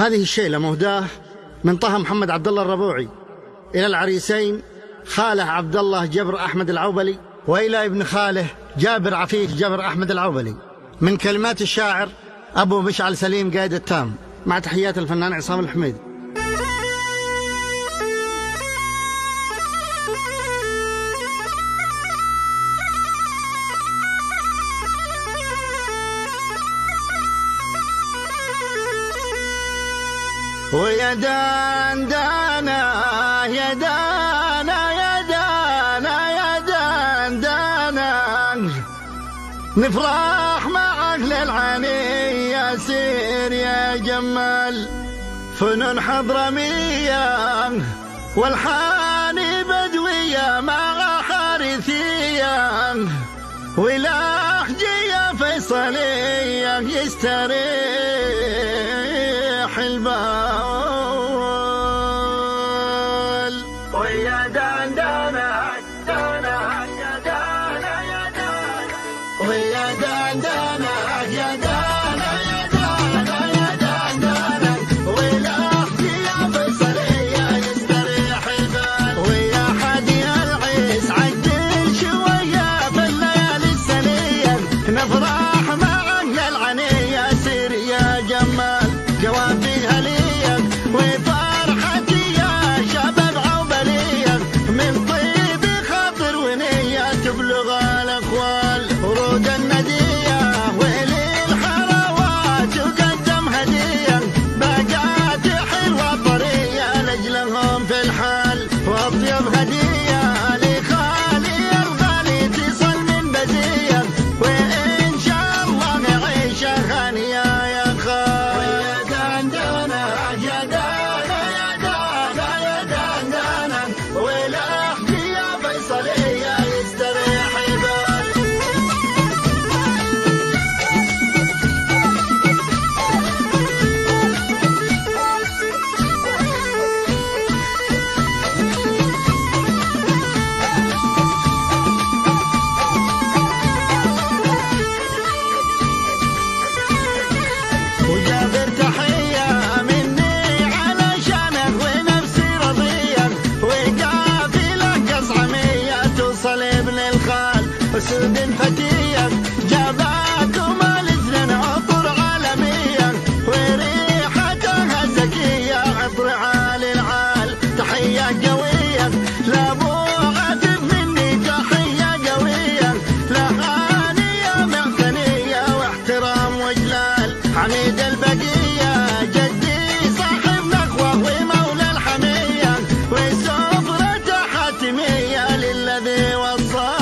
هذه الشيلة مهداة من طه محمد عبد الله الربوعي إلى العريسين خاله عبد الله جبر أحمد العوبلي، وإلى ابن خاله جابر عفيف جبر أحمد العوبلي، من كلمات الشاعر أبو مشعل سليم قايد التام، مع تحيات الفنان عصام الحميد. ويا دان دانا يا دانا يا دانا يا دان دانا، نفرح مع أهل العيني يا سير يا جمال، فنون حضرمية والحاني بدوية مع حارثية، ولهجية فيصلية يستريح البال. ويا دان دانا دانا يا دانا يا دانا، ويا دان دانا يا دانا يا دانا يا دان دانا، ولهجية فيصلية يستريح البال. ويا حدي العيس عدل شوية في الليالي السنية، نفرح مع أهل العنية سير يا جمال، جوابي هلية وفرحتي يا شباب عوبلية، من طيب خاطر ونية تبلغ الأخوال، ورود الندية وإلي الحراوات وقدم هدية، باقات حلوة طرية لأجلهم في الحال، وأطيب هدية لخالي الغالي تصل من بزية، وإن شاء الله نعيشها هانية يا خال. ويا دان دانا يا دانا يا دانا يا دان دانا، ولهجية فيصلية يستريح البال. وجابر تحية مني علشانك ونفسي رضية، وقافلة قصعمية توصل ابن الخال، وسود فتية جاباكم الاثنين عطر عالمية، وريحتها زكية عطر عالي العال. تحية قوية لابو عاتب مني، تحية قوية لهانية معتنية واحترام وجلال، حميد البقية جدي صاحب نخوة ومولى الحمية، وسفرة حاتمية للذي وصال.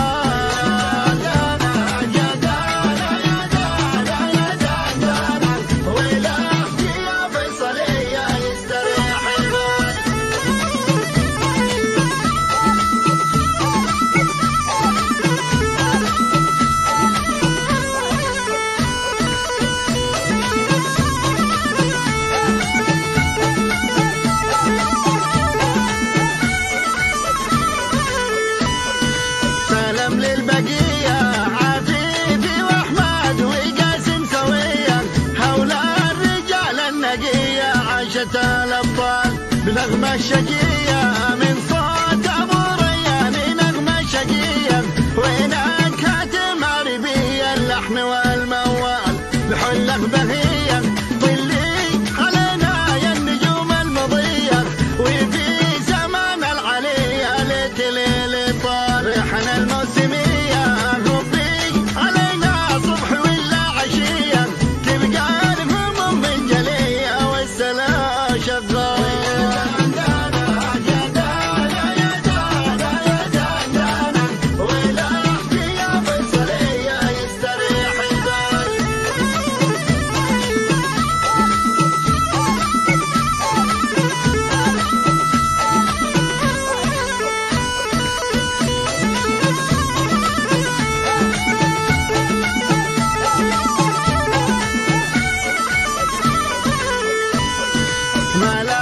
يا دانا يا دانا يا دانا، ولهجية فيصلية يستريح البال. سلام للبقية عفيفي وأحمد وقاسم سوية، هؤلاء الرجال النقية عاشت الأبطال بنغمة شقية، من صوت أبو ريان نغمة شقية، ونكهة مغربية اللحن والموال، بحلة بهية طلي علينا يا النجوم المضية، وفي زمان العليا ليت ليل طال، ريحنا الموسمية ربي علينا صبح ولا عشية، تبقى الهموم من جلية والسلام شغال. يا دانا يا دانا يا دانا، ولهجية فيصلية يستريح البال. ما لا